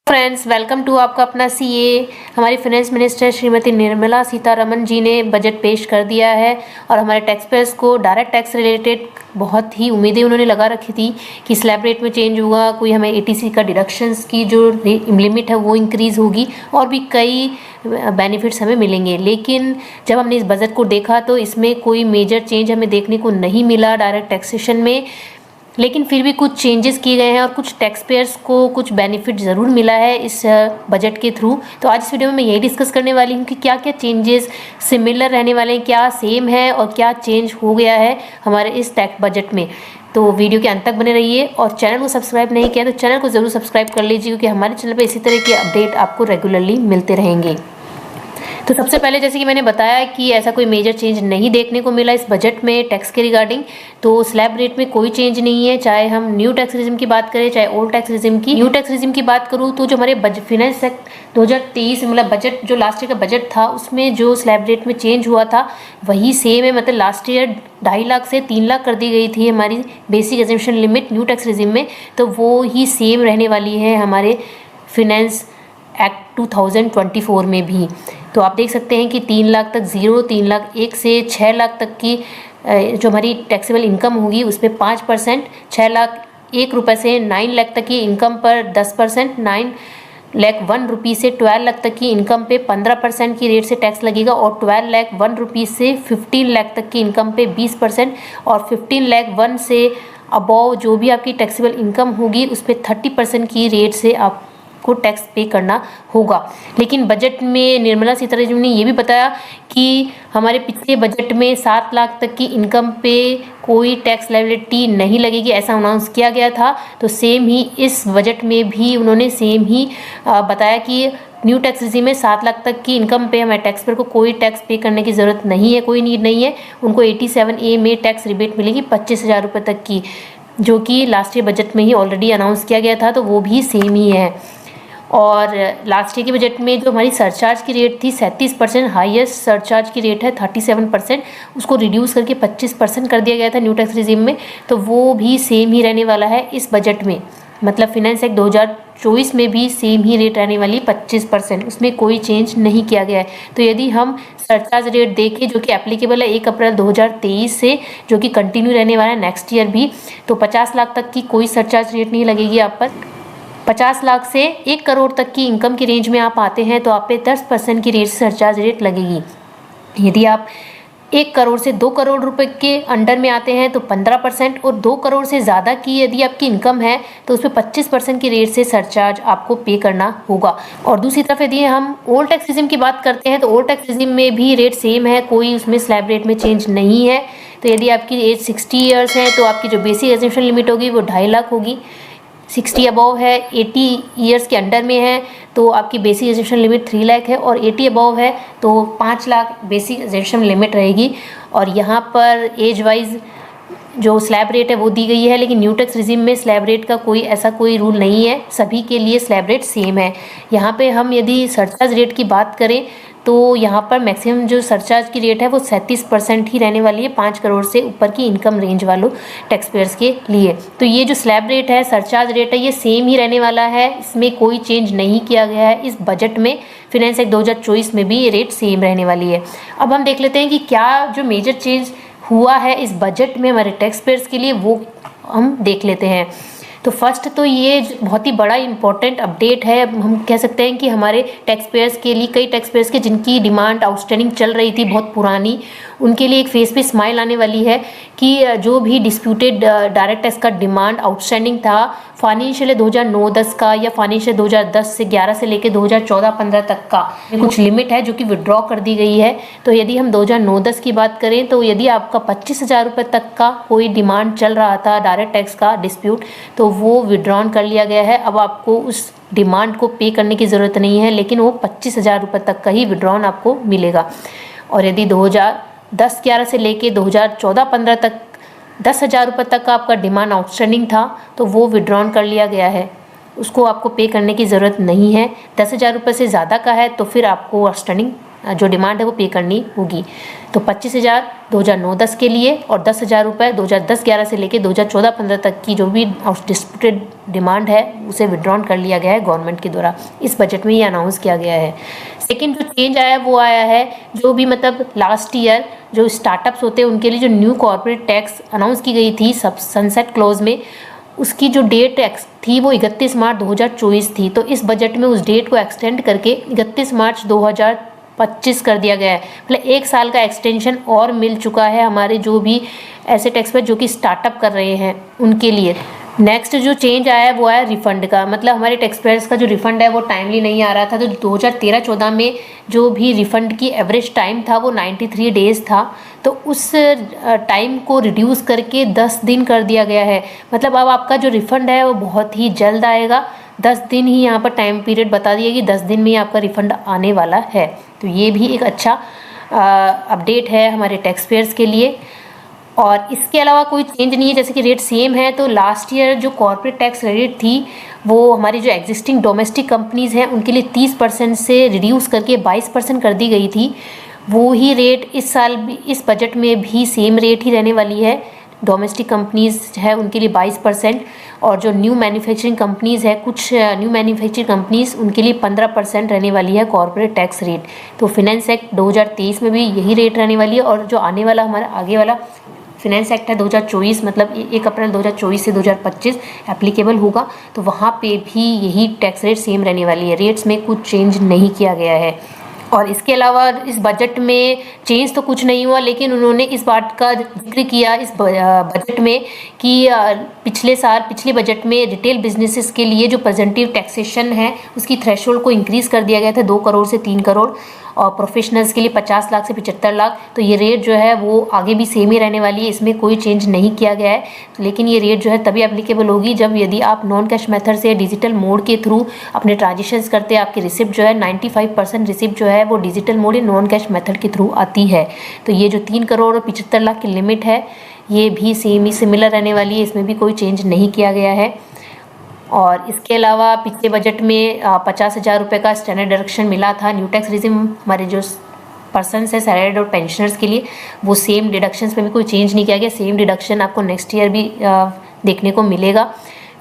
Friends, welcome to आपका अपना CA. हमारी फाइनेंस मिनिस्टर श्रीमती निर्मला सीतारमण जी ने बजट पेश कर दिया है और हमारे टैक्स पेयर्स को डायरेक्ट टैक्स रिलेटेड बहुत ही उम्मीदें उन्होंने लगा रखी थी कि स्लैब रेट में चेंज होगा, कोई हमें एटीसी का डिडक्शंस की जो लिमिट है वो इंक्रीज़ होगी और भी कई बेनिफिट्स हमें मिलेंगे। लेकिन जब हमने इस बजट को देखा तो इसमें कोई मेजर चेंज हमें देखने को नहीं मिला डायरेक्ट टैक्सेशन में। लेकिन फिर भी कुछ चेंजेस किए गए हैं और कुछ टैक्स पेयर्स को कुछ बेनिफिट ज़रूर मिला है इस बजट के थ्रू। तो आज इस वीडियो में मैं यही डिस्कस करने वाली हूँ कि क्या क्या चेंजेस सिमिलर रहने वाले हैं, क्या सेम है और क्या चेंज हो गया है हमारे इस टैक्स बजट में। तो वीडियो के अंत तक बने रहिए और चैनल को सब्सक्राइब नहीं किया तो चैनल को ज़रूर सब्सक्राइब कर लीजिए, क्योंकि हमारे चैनल पर इसी तरह के अपडेट आपको रेगुलरली मिलते रहेंगे। तो सबसे पहले जैसे कि मैंने बताया कि ऐसा कोई मेजर चेंज नहीं देखने को मिला इस बजट में टैक्स के रिगार्डिंग। तो स्लैब रेट में कोई चेंज नहीं है, चाहे हम न्यू टैक्स रिजिम की बात करें चाहे ओल्ड टैक्स रिजिम की। न्यू टैक्स रिजिम की बात करूँ तो जो हमारे फाइनेंस एक्ट 2023 मतलब बजट जो लास्ट ईयर का बजट था उसमें जो स्लैब रेट में चेंज हुआ था वही सेम है। मतलब लास्ट ईयर 2.5 लाख से 3 लाख कर दी गई थी हमारी basic exemption limit new tax regime में, तो वो ही सेम रहने वाली है हमारे फाइनेंस एक्ट 2024 में भी। तो आप देख सकते हैं कि 3 लाख तक 0, 3 लाख 1 से 6 लाख तक की जो हमारी टैक्सेबल इनकम होगी उस पर 5%, 6 लाख 1 रुपये से 9 लाख तक की इनकम पर 10%, 9 लाख 1 रुपये से 12 लाख तक की इनकम पे 15% की रेट से टैक्स लगेगा और 12 लाख 1 रुपये से 15 लाख तक की इनकम पे 20% और 15 लाख 1 से अबव जो भी आपकी टैक्सेबल इनकम होगी उस पर 30% की रेट से आप को टैक्स पे करना होगा। लेकिन बजट में निर्मला सीतारमण ने ये भी बताया कि हमारे पिछले बजट में 7 लाख तक की इनकम पे कोई टैक्स लायबिलिटी नहीं लगेगी, ऐसा अनाउंस किया गया था। तो सेम ही इस बजट में भी उन्होंने सेम ही बताया कि न्यू टैक्स रिजिम में 7 लाख तक की इनकम पे हमारे टैक्स पेयर को कोई टैक्स पे करने की ज़रूरत नहीं है, कोई नीड नहीं है। उनको 87A में टैक्स रिबेट मिलेगी 25,000 रुपये तक की, जो कि लास्ट ईयर बजट में ही ऑलरेडी अनाउंस किया गया था, तो वो भी सेम ही है। और लास्ट ईयर के बजट में जो हमारी सरचार्ज की रेट थी 37%, हाईएस्ट सरचार्ज की रेट है 37%, उसको रिड्यूस करके 25% कर दिया गया था न्यू टैक्स रिजिम में, तो वो भी सेम ही रहने वाला है इस बजट में। मतलब फाइनेंस एक्ट 2024 में भी सेम ही रेट रहने वाली 25%, उसमें कोई चेंज नहीं किया गया है। तो यदि हम सरचार्ज रेट देखें जो कि एप्लीकेबल है 1 अप्रैल 2023 से, जो कि कंटिन्यू रहने वाला है नेक्स्ट ईयर भी, तो 50 लाख तक की कोई सरचार्ज रेट नहीं लगेगी आप पर। 50 लाख से 1 करोड़ तक की इनकम की रेंज में आप आते हैं तो आप पे 10% की रेट सरचार्ज रेट लगेगी। यदि आप 1 करोड़ से 2 करोड़ रुपए के अंडर में आते हैं तो 15%, और 2 करोड़ से ज़्यादा की यदि आपकी इनकम है तो उस पर 25% की रेट से सरचार्ज आपको पे करना होगा। और दूसरी तरफ यदि हम ओल्ड टैक्स रिजिम की बात करते हैं तो ओल्ड टैक्स रिजिम में भी रेट सेम है, कोई उसमें स्लैब रेट में चेंज नहीं है। तो यदि आपकी एज 60 ईयर्स है तो आपकी जो बेसिक एग्जेम्पशन लिमिट होगी वो 2.5 लाख होगी। 60 अबव है, 80 ईयर्स के अंडर में है तो आपकी बेसिक एग्जेम्पशन लिमिट 3 लाख है, और 80 अबव है तो 5 लाख बेसिक एग्जेम्पशन लिमिट रहेगी। और यहाँ पर एज वाइज जो स्लैब रेट है वो दी गई है, लेकिन न्यू टैक्स रिजिम में स्लैब रेट का कोई रूल नहीं है, सभी के लिए स्लैब रेट सेम है। यहाँ पे हम यदि सरचार्ज रेट की बात करें तो यहाँ पर मैक्सिमम जो सरचार्ज की रेट है वो 37% ही रहने वाली है 5 करोड़ से ऊपर की इनकम रेंज वालों टैक्स पेयर्स के लिए। तो ये जो स्लैब रेट है, सरचार्ज रेट है, ये सेम ही रहने वाला है, इसमें कोई चेंज नहीं किया गया है इस बजट में। फाइनेंस एक्ट 2024 में भी ये रेट सेम रहने वाली है। अब हम देख लेते हैं कि क्या जो मेजर चेंज हुआ है इस बजट में हमारे टैक्स पेयर्स के लिए, वो हम देख लेते हैं। तो फर्स्ट तो ये बहुत ही बड़ा इंपॉर्टेंट अपडेट है, हम कह सकते हैं कि हमारे टैक्स पेयर्स के लिए, कई टैक्स पेयर्स के जिनकी डिमांड आउटस्टैंडिंग चल रही थी बहुत पुरानी, उनके लिए एक फेस पे स्माइल आने वाली है कि जो भी डिस्प्यूटेड डायरेक्ट टैक्स का डिमांड आउटस्टैंडिंग था फाइनेंशियल 2009-10 का या फाइनेंशियल 2010 से 11 से लेकर 2014-15 तक का कुछ लिमिट है जो कि विड्रॉ कर दी गई है। तो यदि हम 2009-10 की बात करें तो यदि आपका 25,000 रुपये तक का कोई डिमांड चल रहा था डायरेक्ट टैक्स का डिस्प्यूट, तो वो विड्रॉन कर लिया गया है। अब आपको उस डिमांड को पे करने की ज़रूरत नहीं है, लेकिन वो 25,000 रुपये तक का ही विड्रॉन आपको मिलेगा। और यदि 2010-11 से लेके 2014-15 तक 10,000 रुपये तक का आपका डिमांड आउटस्टैंडिंग था तो वो विड्रॉन कर लिया गया है, उसको आपको पे करने की ज़रूरत नहीं है। 10,000 रुपये से ज़्यादा का है तो फिर आपको आउटस्टैंडिंग जो डिमांड है वो पे करनी होगी। तो 25,000 2009-10 के लिए और 10,000 रुपये 2010-11 से लेकर 2014-15 तक की जो भी डिस्प्यूटेड डिमांड है उसे विड्रॉन कर लिया गया है गवर्नमेंट के द्वारा। इस बजट में ये अनाउंस किया गया है। सेकेंड जो चेंज आया वो आया है जो भी मतलब लास्ट ईयर जो स्टार्टअप्स होते हैं उनके लिए जो न्यू कॉर्पोरेट टैक्स अनाउंस की गई थी सब सनसेट क्लॉज में, उसकी जो डेट थी वो 31 मार्च 2024 थी। तो इस बजट में उस डेट को एक्सटेंड करके 31 मार्च 2025 कर दिया गया है। मतलब 1 साल का एक्सटेंशन और मिल चुका है हमारे जो भी ऐसे टैक्स पेयर जो कि स्टार्टअप कर रहे हैं उनके लिए। नेक्स्ट जो चेंज आया है वो आया रिफ़ंड का। मतलब हमारे टैक्स पेयर्स का जो रिफ़ंड है वो टाइमली नहीं आ रहा था। तो 2013-14 में जो भी रिफ़ंड की एवरेज टाइम था वो 93 डेज़ था। तो उस टाइम को रिड्यूस करके 10 दिन कर दिया गया है। मतलब अब आपका जो रिफ़ंड है वो बहुत ही जल्द आएगा। 10 दिन ही यहाँ पर टाइम पीरियड बता दिया कि 10 दिन में ही आपका रिफ़ंड आने वाला है। तो ये भी एक अच्छा अपडेट है हमारे टैक्स पेयर्स के लिए। और इसके अलावा कोई चेंज नहीं है, जैसे कि रेट सेम है। तो लास्ट ईयर जो कॉर्पोरेट टैक्स रेट थी वो हमारी जो एग्जिस्टिंग डोमेस्टिक कंपनीज़ हैं उनके लिए 30% से रिड्यूस करके 22% कर दी गई थी। वो ही रेट इस साल भी इस बजट में भी सेम रेट ही रहने वाली है। डोमेस्टिक कंपनीज़ है उनके लिए 22% और जो न्यू मैन्युफैक्चरिंग कंपनीज़ है कुछ न्यू मैन्युफैक्चरिंग कंपनीज़ उनके लिए 15% रहने वाली है कॉर्पोरेट टैक्स रेट। तो फिनेंस एक्ट 2023 में भी यही रेट रहने वाली है। और जो आने वाला हमारा आगे वाला फिनेंस एक्ट है 2024 मतलब 1 अप्रैल 2024 से 2025 एप्लीकेबल होगा। तो वहाँ पे भी यही टैक्स रेट सेम रहने वाली है। रेट्स में कुछ चेंज नहीं किया गया है। और इसके अलावा इस बजट में चेंज तो कुछ नहीं हुआ, लेकिन उन्होंने इस बात का जिक्र किया इस बजट में कि पिछले बजट में रिटेल बिजनेसेस के लिए जो प्रेजेंटिव टैक्सेशन है उसकी थ्रेशोल्ड को इंक्रीज़ कर दिया गया था 2 करोड़ से 3 करोड़ और प्रोफेशनल्स के लिए 50 लाख से 75 लाख। तो ये रेट जो है वो आगे भी सेम ही रहने वाली है, इसमें कोई चेंज नहीं किया गया है। लेकिन ये रेट जो है तभी एप्लीकेबल होगी जब यदि आप नॉन कैश मेथड से डिजिटल मोड के थ्रू अपने ट्रांजेक्शंस करते हैं। आपकी रिसिप्ट जो है 95% रिसिप्ट जो है वो डिजिटल मोड या नॉन कैश मेथड के थ्रू आती है। तो ये जो 3 करोड़ और 75 लाख की लिमिट है ये भी सेम ही सिमिलर रहने वाली है, इसमें भी कोई चेंज नहीं किया गया है। और इसके अलावा पिछले बजट में 50,000 रुपये का स्टैंडर्ड डिडक्शन मिला था। न्यू टैक्स रिजिम हमारे जो पर्सनस है सैलरीड और पेंशनर्स के लिए वो सेम डिडक्शंस में भी कोई चेंज नहीं किया गया। सेम डिडक्शन आपको नेक्स्ट ईयर भी देखने को मिलेगा।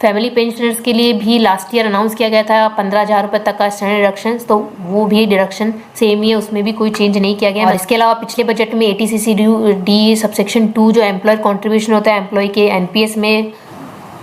फैमिली पेंशनर्स के लिए भी लास्ट ईयर अनाउंस किया गया था 15,000 रुपये तक का स्टैंडर्ड डिडक्शन, तो वो भी डिडक्शन सेम ही है, उसमें भी कोई चेंज नहीं किया गया। और इसके अलावा पिछले बजट में ATCCD सबसेक्शन 2 जो एम्प्लॉयर कॉन्ट्रीब्यूशन होता है एम्प्लॉय के NPS में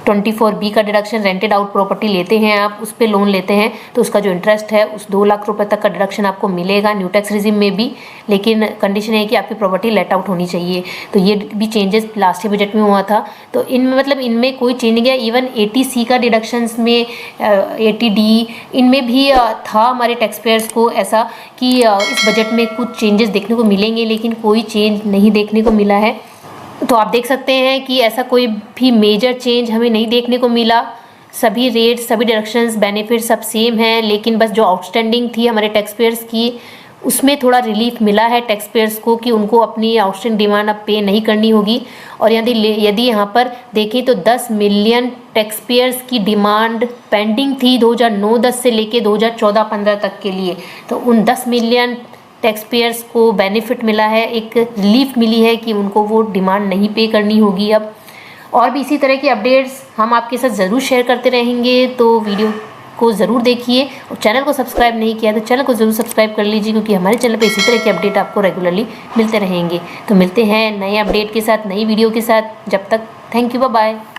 24B का डिडक्शन रेंटेड आउट प्रॉपर्टी लेते हैं आप उस पर लोन लेते हैं तो उसका जो इंटरेस्ट है उस 2 लाख रुपए तक का डिडक्शन आपको मिलेगा न्यू टैक्स रिजिम में भी। लेकिन कंडीशन है कि आपकी प्रॉपर्टी लेट आउट होनी चाहिए। तो ये भी चेंजेस लास्ट ईयर बजट में हुआ था। तो इनमें मतलब इनमें कोई चेंज नहीं गया। इवन 80C का डिडक्शंस में 80D इनमें भी था हमारे टैक्स पेयर्स को ऐसा कि इस बजट में कुछ चेंजेस देखने को मिलेंगे, लेकिन कोई चेंज नहीं देखने को मिला है। तो आप देख सकते हैं कि ऐसा कोई भी मेजर चेंज हमें नहीं देखने को मिला। सभी रेट सभी डिडक्शंस बेनिफिट सब सेम हैं, लेकिन बस जो आउटस्टैंडिंग थी हमारे टैक्स पेयर्स की उसमें थोड़ा रिलीफ मिला है टैक्स पेयर्स को कि उनको अपनी आउटस्टैंडिंग डिमांड अब पे नहीं करनी होगी। और यदि यहाँ पर देखें तो 10 मिलियन टैक्स पेयर्स की डिमांड पेंडिंग थी 2009-10 से लेके 2014-15 तक के लिए। तो उन 10 मिलियन टैक्स पेयर्स को बेनिफिट मिला है, एक रिलीफ मिली है कि उनको वो डिमांड नहीं पे करनी होगी अब। और भी इसी तरह की अपडेट्स हम आपके साथ ज़रूर शेयर करते रहेंगे, तो वीडियो को ज़रूर देखिए। और चैनल को सब्सक्राइब नहीं किया तो चैनल को ज़रूर सब्सक्राइब कर लीजिए, क्योंकि हमारे चैनल पे इसी तरह के अपडेट आपको रेगुलरली मिलते रहेंगे। तो मिलते हैं नए अपडेट के साथ, नई वीडियो के साथ। जब तक थैंक यू, बाय बाय।